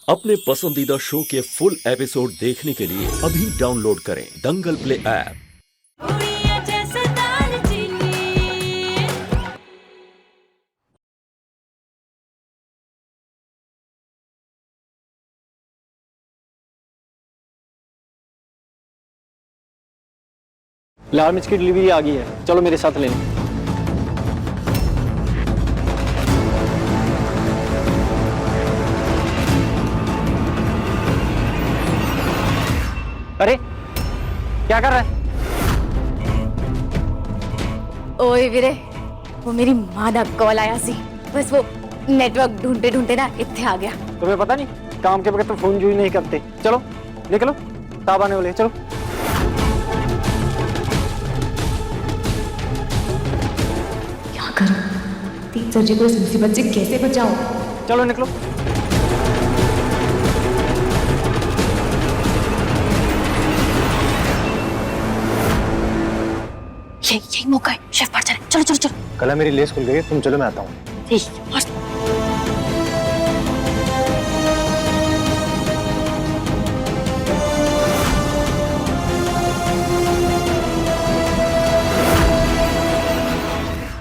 अपने पसंदीदा शो के फुल एपिसोड देखने के लिए अभी डाउनलोड करें दंगल प्ले ऐप। लाल मिर्च की डिलीवरी आ गई है, चलो मेरे साथ लेने। अरे क्या कर रहा है? ओए वीरे, वो मेरी मां दा कॉल आया सी, बस वो नेटवर्क ढूंढते ढूंढते ना इत्थे आ गया। तुम्हें पता नहीं, काम के वक्त तो फोन यूज नहीं करते। चलो निकलो, ताब आने वाले, चलो। क्या करूं? 3 सर्जी को इस मुसीबत से कैसे बचाऊं? चलो निकलो। यही मौका है, शेफ बाहर चले। चलो चलो चलो। कल मेरी लेस खुल गई है, तुम चलो मैं आता हूँ।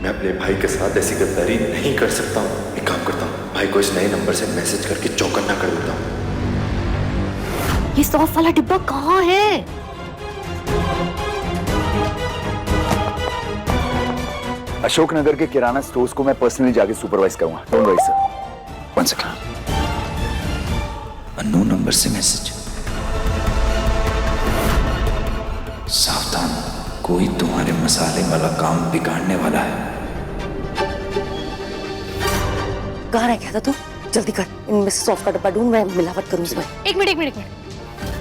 मैं अपने भाई के साथ ऐसी गद्दारी नहीं कर सकता हूँ। एक काम करता हूँ, भाई को इस नए नंबर से मैसेज करके चौकन्ना कर देता हूँ। ये सौंफ वाला डिब्बा कहाँ है? अशोकनगर के किराना स्टोर्स को मैं पर्सनली जाके सुपरवाइज करूंगा। Don't worry sir. One second. Unknown number से मैसेज। सावधान, कोई तुम्हारे मसाले वाला काम बिगाड़ने वाला है। कहाँ रह गया था तू? जल्दी कर, इनमें से सौंफ का डब्बा ढूंढ, मैं मिलावट करूँ इसमें। एक मिनट।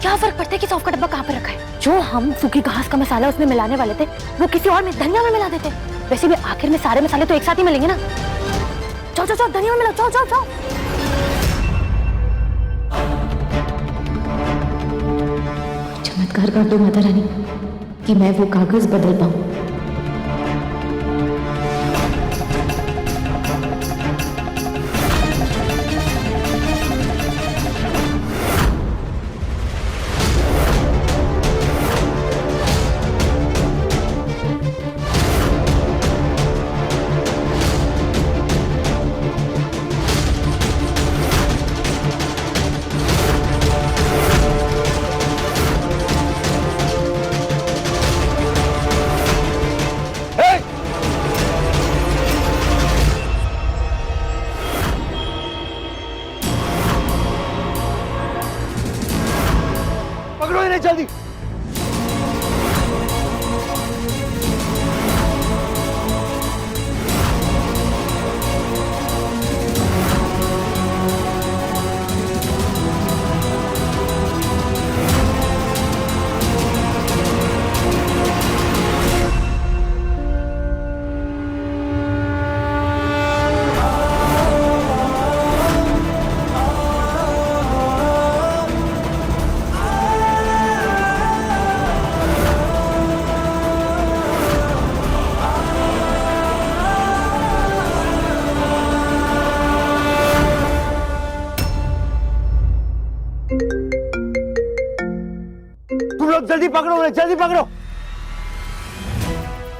क्या फर्क पड़ता है कि सौंफ का डब्बा कहाँ पे रखा है? जो हम सूखी घास का मसाला उसमें मिलाने वाले थे, वो किसी और में धनिया में मिला देते। वैसे भी आखिर में सारे मसाले तो एक साथ ही मिलेंगे ना। जाओ धनिया में मिलाओ, जाओ। चमत्कार कर दो माता रानी कि मैं वो कागज बदल पाऊं। पकड़ो इन्हें जल्दी। तुम लोग जल्दी पकड़ो उन्हें, जल्दी पकड़ो।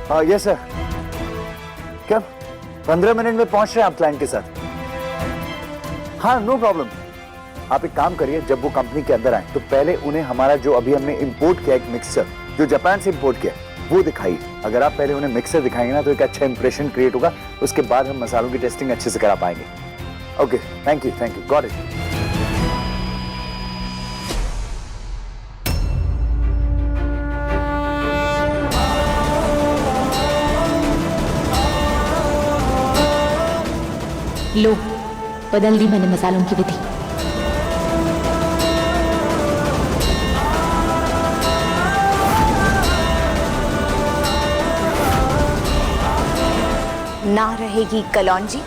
हाँ यस सर। क्या 15 मिनट में पहुंच रहे हैं आप क्लाइंट के साथ? हाँ नो प्रॉब्लम। आप एक काम करिए, जब वो कंपनी के अंदर आए तो पहले उन्हें हमारा जो अभी हमने इंपोर्ट किया एक मिक्सचर जो जापान से इंपोर्ट किया वो दिखाइए। अगर आप पहले उन्हें मिक्सर दिखाएंगे ना तो एक अच्छा इंप्रेशन क्रिएट होगा, उसके बाद हम मसालों की टेस्टिंग अच्छे से करा पाएंगे। Okay thank you got it. लो, बदल दी मैंने मसालों की विधि। ना रहेगी कलौंजी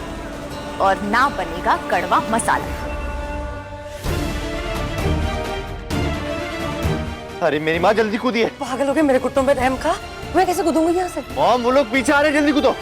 और ना बनेगा कड़वा मसाला। अरे मेरी माँ जल्दी कूदी है। पागल हो गए, मेरे कुत्तों पे रहम खा। मैं कैसे कूदूंगी यहाँ से? मॉम वो लोग पीछे आ रहे हैं, जल्दी कूदो।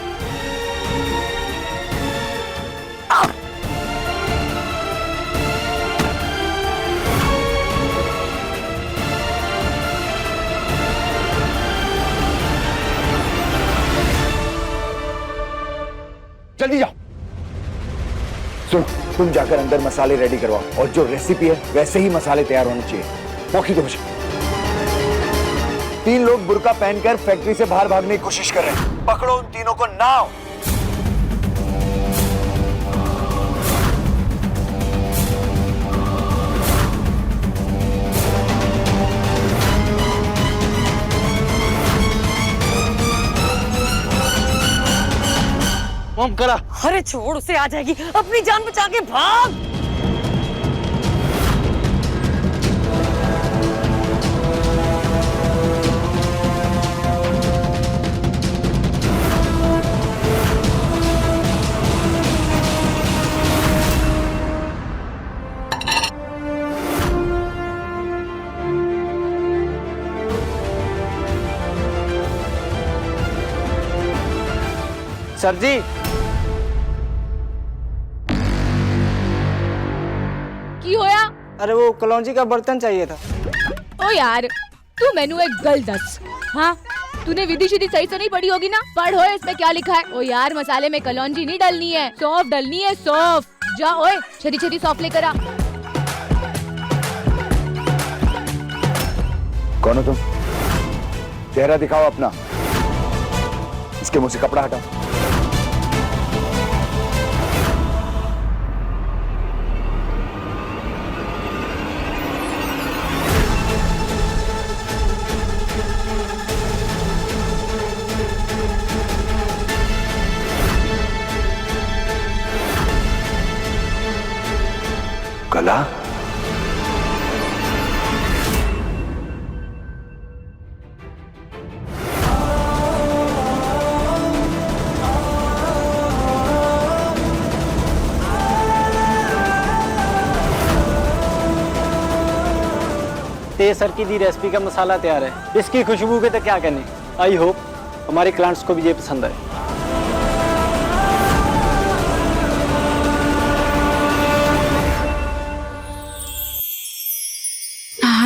सुनो, तुम जाकर अंदर मसाले रेडी करवाओ और जो रेसिपी है वैसे ही मसाले तैयार होने चाहिए। मौके दो मुझे। 3 लोग बुर्का पहनकर फैक्ट्री से बाहर भागने की कोशिश कर रहे हैं। पकड़ो उन तीनों को नाउ। मॉम करा। अरे छोड़, उसे आ जाएगी। अपनी जान बचा के भाग। सर जी, की होया? अरे वो कलौंजी का बर्तन चाहिए था। ओ यार, तू मैनू एक गल दस। हाँ, तूने विधि शिधि सही से नहीं पढ़ी होगी ना? पढ़ो इसमें क्या लिखा है। ओ यार, मसाले में कलौंजी नहीं डालनी है, सौंफ डालनी है, सौंफ। जा ओए, छेती छेती सौंफ लेकर आ। कौन हो तुम? चेहरा दिखाओ अपना। इसके मुंह से कपड़ा हटाओ। कला, तेज सर की दी रेसिपी का मसाला तैयार है। इसकी खुशबू के तो क्या कहने। आई होप हमारे क्लाइंट्स को भी ये पसंद आए।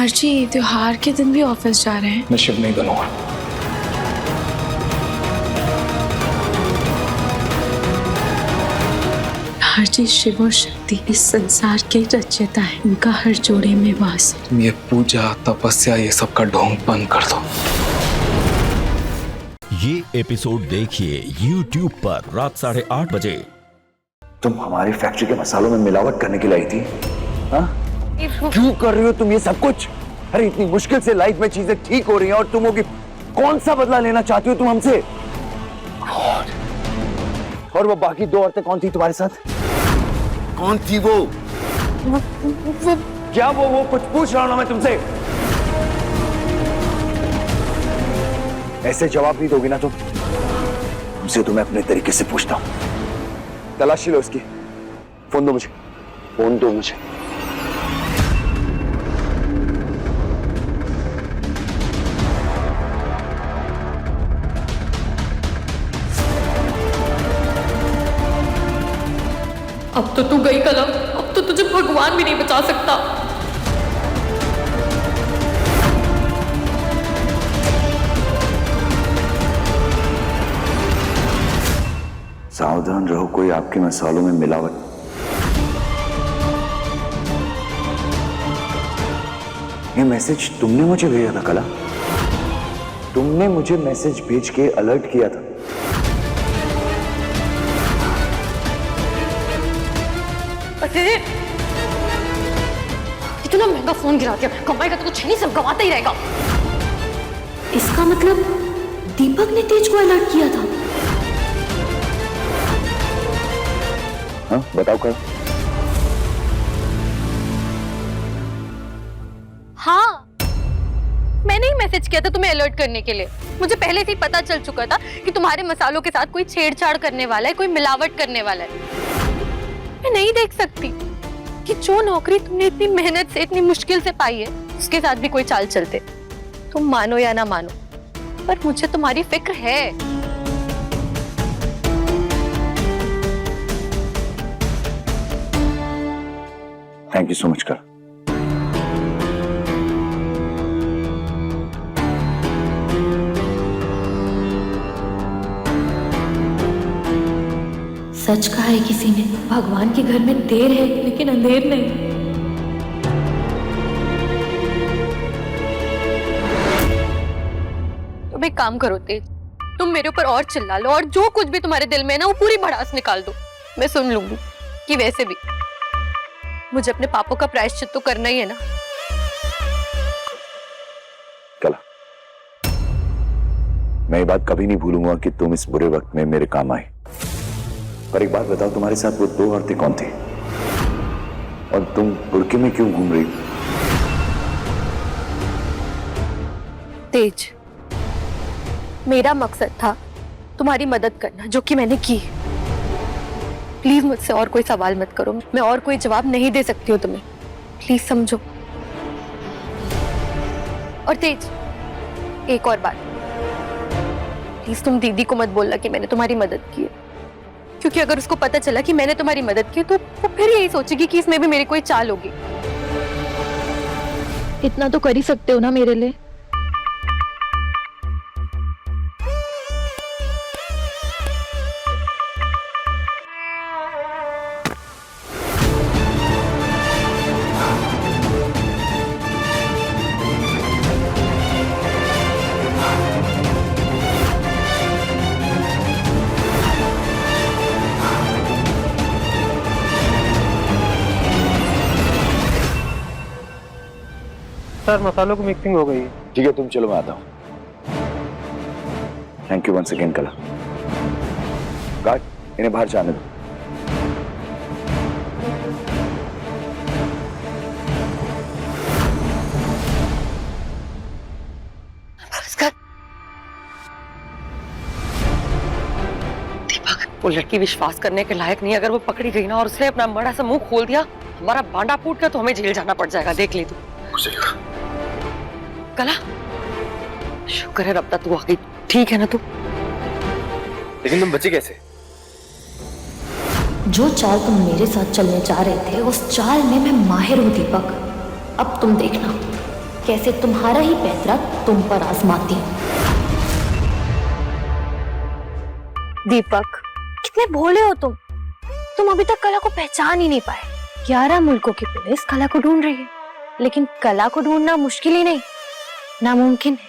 जी, त्योहार के दिन भी ऑफिस जा रहे हैं। मैं शिव नहीं बनूंगा। हर चीज शिव और शक्ति इस संसार के रचयिता है। उनका हर जोड़े में वास है। तुम ये पूजा तपस्या ये सब का ढोंग बंद कर दो। ये एपिसोड देखिए YouTube पर रात 8:30 बजे। तुम हमारी फैक्ट्री के मसालों में मिलावट करने के लिए आई थी? हाँ? क्यों कर रही हो तुम ये सब कुछ? अरे इतनी मुश्किल से लाइफ में चीजें ठीक हो रही हैं और तुम होगी, कौन सा बदला लेना चाहती हो तुम हमसे? और वो बाकी 2 औरतें कौन थी तुम्हारे साथ? कौन थी वो? क्या वो कुछ पूछ रहा हूं ना मैं तुमसे? ऐसे जवाब नहीं दोगी ना तुम? तुमसे तो मैं अपने तरीके से पूछता हूं। तलाशी लो इसकी। फोन दो मुझे, फोन दो मुझे। अब तो तू गई कलम, अब तो तुझे भगवान भी नहीं बचा सकता। सावधान रहो, कोई आपके मसालों में मिलावट। ये मैसेज तुमने मुझे भेजा था कला? तुमने मुझे मैसेज भेज के अलर्ट किया था। इतना महंगा फोन गिरा दिया, कमाएगा तो कुछ नहीं, सब गवाता ही रहेगा। इसका मतलब दीपक ने तेज को अलर्ट किया था। हाँ, बताओ कर। हाँ, मैंने ही मैसेज किया था तुम्हें अलर्ट करने के लिए। मुझे पहले से ही पता चल चुका था कि तुम्हारे मसालों के साथ कोई छेड़छाड़ करने वाला है, कोई मिलावट करने वाला है। मैं नहीं देख सकती कि जो नौकरी तुमने इतनी मेहनत से, इतनी मुश्किल से पाई है, उसके साथ भी कोई चाल चलते। तुम मानो या ना मानो, पर मुझे तुम्हारी फिक्र है। थैंक यू सो मच कर। सच कहा है किसी ने, भगवान के घर में देर है लेकिन अंधेर नहीं। तुम एक काम करो तेज, तुम मेरे ऊपर और चिल्ला लो और जो कुछ भी तुम्हारे दिल में है ना वो पूरी भड़ास निकाल दो। मैं सुन लूंगी कि वैसे भी मुझे अपने पापों का प्रायश्चित तो करना ही है ना। कला, मैं ये बात कभी नहीं भूलूंगा कि तुम इस बुरे वक्त में मेरे काम आई। पर एक बात बताओ, तुम्हारे साथ वो 2 औरतें कौन थी और तुम बुर्के में क्यों घूम रही? तेज, मेरा मकसद था तुम्हारी मदद करना, जो कि मैंने की। प्लीज मुझसे और कोई सवाल मत करो, मैं और कोई जवाब नहीं दे सकती हूँ तुम्हें, प्लीज समझो। और तेज, एक और बात, प्लीज तुम दीदी को मत बोलना कि मैंने तुम्हारी मदद की है, क्योंकि अगर उसको पता चला कि मैंने तुम्हारी मदद की तो वो फिर यही सोचेगी कि इसमें भी मेरी कोई चाल होगी। इतना तो कर ही सकते हो ना मेरे लिए। सर, मसालों की मिक्सिंग हो गई है। ठीक है, तुम चलो, मैं आता हूं। थैंक यू वंस अगेन कला। गार्ड, इन्हें बाहर जाने दो। दीपक, वो लड़की विश्वास करने के लायक नहीं। अगर वो पकड़ी गई ना और उसने अपना बड़ा सा मुंह खोल दिया, हमारा बांडा फूट गया तो हमें जेल जाना पड़ जाएगा। देख ले तू। कला, शुक्र है रब तक तू आ गई। ठीक है ना तू? लेकिन तुम बची कैसे? जो चाल तुम मेरे साथ चलने जा रहे थे उस चाल में मैं माहिर हूँ दीपक। अब तुम देखना कैसे तुम्हारा ही पैतरा तुम पर आजमाती हूँ। दीपक, कितने भोले हो तुम अभी तक कला को पहचान ही नहीं पाए। 11 मुल्कों की पुलिस कला को ढूंढ रही है, लेकिन कला को ढूंढना मुश्किल ही नहीं, नामुमकिन है।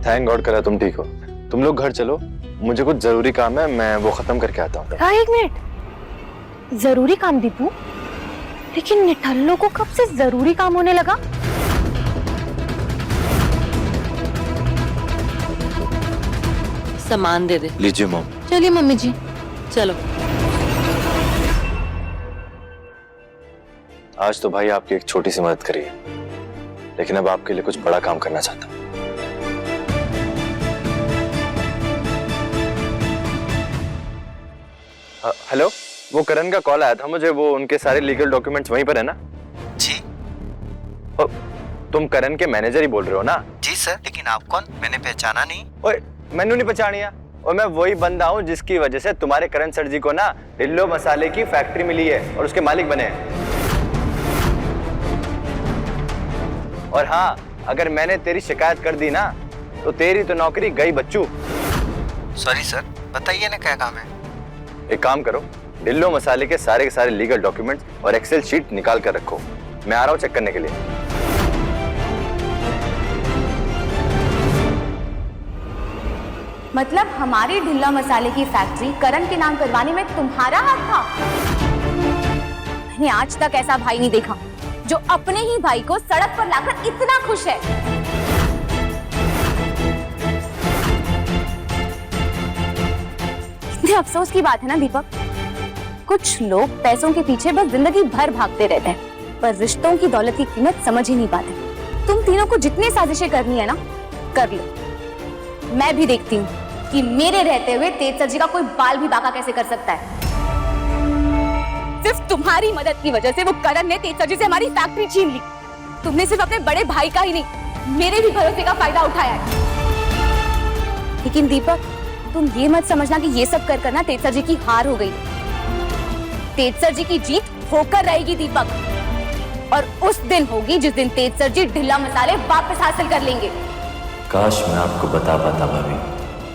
थैंक गॉड कला तुम ठीक हो। तुम लोग घर चलो, मुझे कुछ जरूरी काम है, मैं वो खत्म करके आता हूँ। हाँ, 1 मिनट। जरूरी काम दीपू? लेकिन निठल्लो को कब से जरूरी काम होने लगा? सामान दे दे। लीजिए मॉम। चलिए मम्मी जी। चलो। आज तो भाई आपकी एक छोटी सी मदद करी है, लेकिन अब आपके लिए कुछ बड़ा काम करना चाहता हूँ। हेलो, वो करण का कॉल आया था मुझे, वो उनके सारे लीगल डॉक्यूमेंट्स वहीं पर है ना? जी। तुम करण के मैनेजर ही बोल रहे हो ना? जी सर, लेकिन आप कौन? मैंने पहचाना नहीं। ओए, मैंने नहीं पहचानिया। और मैं वही बंदा हूँ जिसकी वजह से तुम्हारे करण सर जी को ना ढिल्लो मसाले की फैक्ट्री मिली है और उसके मालिक बने हैं। और हाँ, अगर मैंने तेरी शिकायत कर दी ना तो तेरी तो नौकरी गई बच्चू। सॉरी सर, बताइए ना क्या काम है? एक काम करो, ढिल्लो मसाले के सारे लीगल डॉक्यूमेंट्स और एक्सेल शीट निकाल कर रखो, मैं आ रहा हूँ चेक करने के लिए। मतलब हमारी ढिल्ला मसाले की फैक्ट्री करण के नाम करवाने में तुम्हारा हाथ था? मैंने आज तक ऐसा भाई नहीं देखा जो अपने ही भाई को सड़क पर लाकर इतना खुश है। कितने अफसोस की बात है ना दीपक, कुछ लोग पैसों के पीछे बस जिंदगी भर भागते रहते हैं, पर रिश्तों की दौलत की कीमत समझ ही नहीं पाते। तुम तीनों को जितनी साजिशें करनी है ना, कर लो। मैं भी देखती हूँ कि मेरे रहते हुए तेज सर जी का कोई बाल भी बाका कैसे कर सकता है। सिर्फ तुम्हारी मदद की वजह से वो करण ने तेज सर जी से हमारी फैक्ट्री छीन ली। तुमने सिर्फ अपने बड़े भाई का ही नहीं, मेरे भी भरोसे का फायदा उठाया है। लेकिन दीपक, तुम ये मत समझना कि ये सब कर करना तेज सर जी की हार हो गई। तेज सर जी की जीत होकर रहेगी दीपक, और उस दिन होगी जिस दिन तेज सर जी ढिल्ला मसाले वापस हासिल कर लेंगे। काश मैं आपको बता पाता भाभी,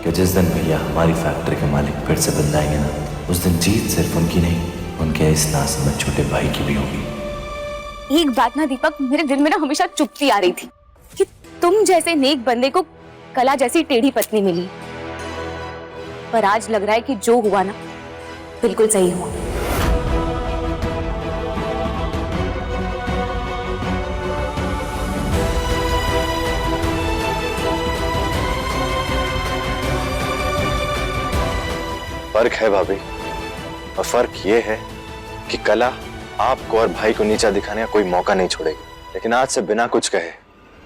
कि जिस दिन भैया हमारी फैक्ट्री के मालिक फिर से बन जाएंगे ना, उस दिन जीत सिर्फ उनकी नहीं, उनके इस नासमझ छोटे भाई की भी होगी। एक बात ना दीपक, मेरे दिल में ना हमेशा चुभती आ रही थी कि तुम जैसे नेक बंदे को कला जैसी टेढ़ी पत्नी मिली, पर आज लग रहा है कि जो हुआ ना बिल्कुल सही हुआ। फर्क है भाभी, और फर्क ये है कि कला आपको और भाई को नीचा दिखाने का कोई मौका नहीं छोड़ेगी। लेकिन आज से बिना कुछ कहे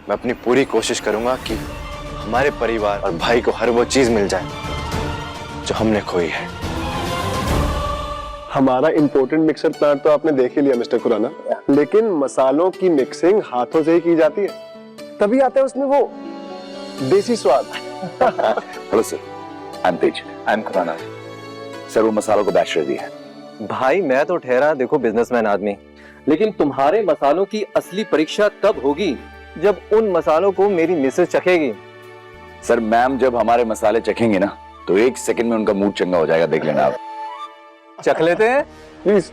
मैं अपनी पूरी कोशिश करूंगा कि हमारे परिवार और भाई को हर वो चीज मिल जाए जो हमने खोई है। हमारा इंपोर्टेंट मिक्सर प्लांट तो आपने देख ही लिया मिस्टर खुराना, लेकिन मसालों की मिक्सिंग हाथों से ही की जाती है, तभी आता है उसमें वो देसी स्वाद। Hello sir, I am Tej, I am Khurana. Sir वो मसालों को बैच रेडी है। भाई मैं तो ठहरा देखो बिजनेसमैन आदमी, लेकिन तुम्हारे मसालों की असली परीक्षा तब होगी जब उन मसालों को मेरी मिसेज चखेगी। सर मैम जब हमारे मसाले चखेंगे ना तो 1 सेकंड में उनका मूड चंगा हो जाएगा, देख लेना आप। चख लेते हैं प्लीज।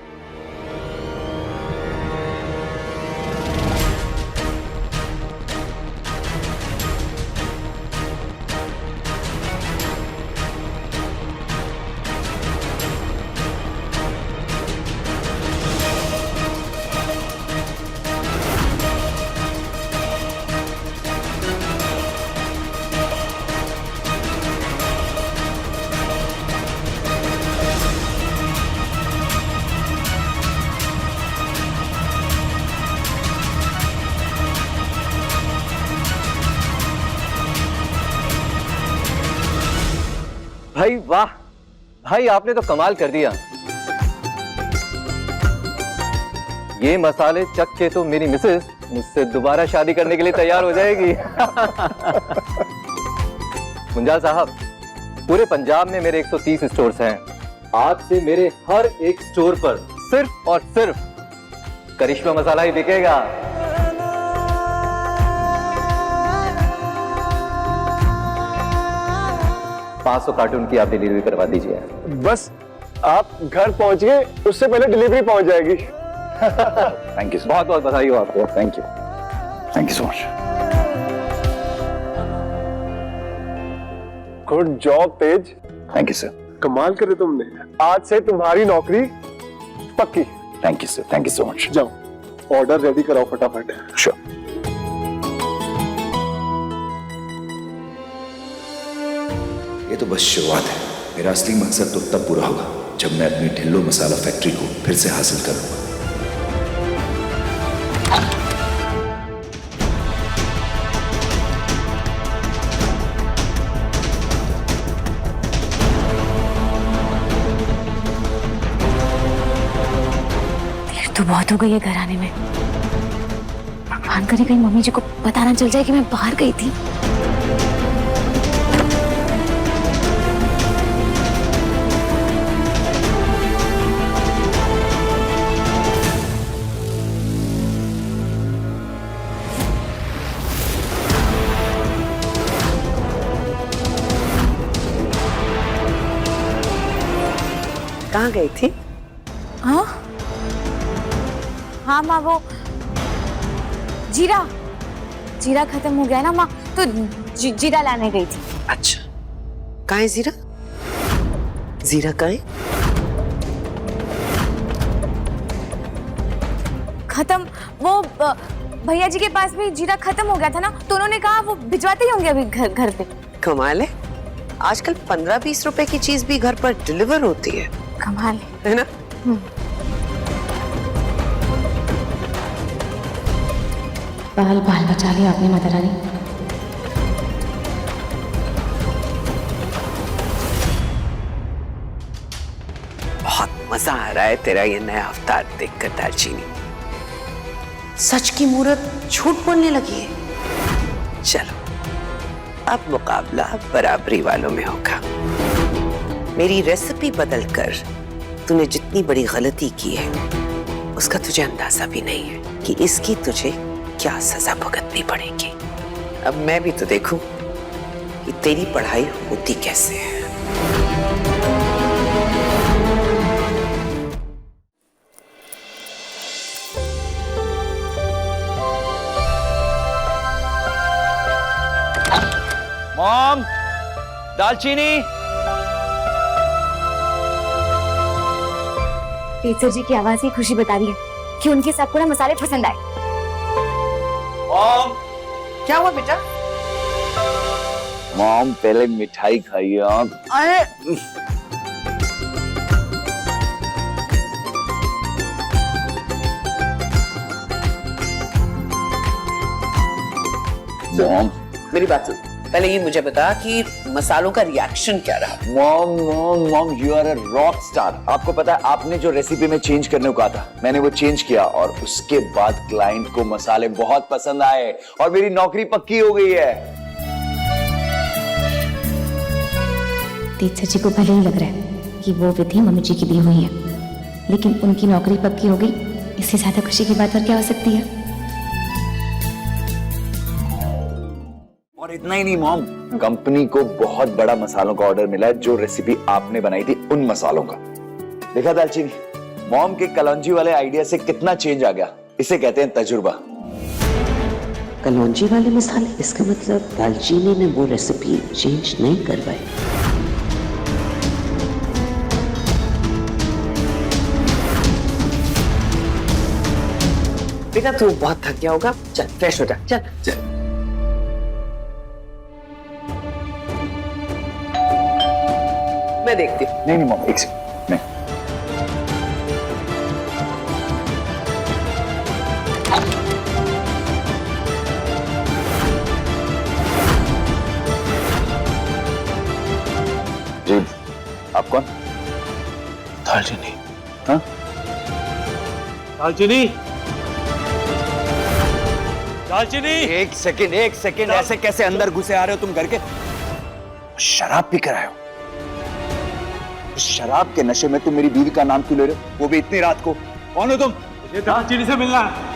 भाई वाह, भाई आपने तो कमाल कर दिया। ये मसाले चख के तो मेरी मिसेस मुझसे दोबारा शादी करने के लिए तैयार हो जाएगी। मुंजाल साहब, पूरे पंजाब में मेरे 130 स्टोर्स हैं। आज से मेरे हर एक स्टोर पर सिर्फ और सिर्फ करिश्मा मसाला ही बिकेगा। 500 कार्टून की आप डिलीवरी करवा दीजिए। बस आप घर पहुंच गए, उससे पहले डिलीवरी पहुंच जाएगी। थैंक यू, बहुत बहुत बधाई हो आपको। Thank you, thank you so much. Good job Tej. Thank you sir. कमाल करे तुमने, आज से तुम्हारी नौकरी पक्की। Thank you sir, thank you so much. जाओ ऑर्डर रेडी कराओ फटाफट। श्योर। ये तो बस शुरुआत है, मेरा असली मकसद तो तब पूरा होगा जब मैं अपनी ढिल्लो मसाला फैक्ट्री को फिर से हासिल करूंगा। देर तो बहुत हो गई है घर आने में। भगवान करे कहीं मम्मी जी को पता ना चल जाए कि मैं बाहर गई थी। कहाँ गई थी? हाँ हाँ माँ, वो जीरा खत्म हो गया ना माँ, तो जीरा लाने गई थी। अच्छा, कहाँ है जीरा? जीरा कहाँ है? खत्म, वो भैया जी के पास भी जीरा खत्म हो गया था ना, तो उन्होंने कहा वो भिजवाते ही होंगे अभी घर पे। कमाल है, आजकल 15-20 रुपए की चीज भी घर पर डिलीवर होती है। कमाल है ना? बाल बचा लिया आपने माता रानी। बहुत मजा आ रहा है तेरा ये नया अवतार देखकर दालचीनी। सच की मूरत झूठ बोलने लगी है। चलो अब मुकाबला बराबरी वालों में होगा। मेरी रेसिपी बदलकर तूने जितनी बड़ी गलती की है उसका तुझे अंदाजा भी नहीं है कि इसकी तुझे क्या सजा भुगतनी पड़ेगी। अब मैं भी तो देखूं कि तेरी पढ़ाई होती कैसे है। मॉम, दालचीनी। टीचर जी की आवाज ही खुशी बता रही है कि उनके साथ पूरा मसाले पसंद आए। मॉम, क्या हुआ बेटा? मॉम पहले मिठाई खाइए आप। अरे मॉम मेरी बात सुन, पहले ये मुझे बता कि मसालों का रिएक्शन क्या रहा। Mom mom mom you are a rock star. आपको पता है आपने जो रेसिपी में चेंज करने को कहा था, मैंने वो चेंज किया और उसके बाद क्लाइंट को मसाले बहुत पसंद आए और मेरी नौकरी पक्की हो गई है। टीचर जी को भले ही लग रहा है कि वो विधि मम्मी जी की दी हुई है, लेकिन उनकी नौकरी पक्की हो गई, इससे ज्यादा खुशी की बात और क्या हो सकती है। और इतना ही नहीं मॉम, कंपनी को बहुत बड़ा मसालों का ऑर्डर मिला है, जो रेसिपी आपने बनाई थी उन मसालों का। देखा दालचीनी, मॉम के कलौंजी वाले आइडिया से कितना चेंज आ गया। इसे कहते हैं तजुर्बा। कलौंजी वाले मसाले, इसका मतलब दालचीनी ने वो रेसिपी चेंज नहीं करवाई। बेटा तू बहुत थक गया होगा, चल फ्रेश हो जा, चल चल। मैं देखती हूँ। नहीं मॉम, एक सेकंड, नहीं। जी, आप कौन? दालचीनी। हाँ? दालचीनी, दालचीनी। एक सेकंड, ऐसे कैसे अंदर घुसे आ रहे हो तुम घर के? शराब पी कर आए हो? उस शराब के नशे में तुम मेरी बीवी का नाम क्यों ले रहे हो, वो भी इतनी रात को? कौन हो तुम? मुझे दालचीनी से मिलना है।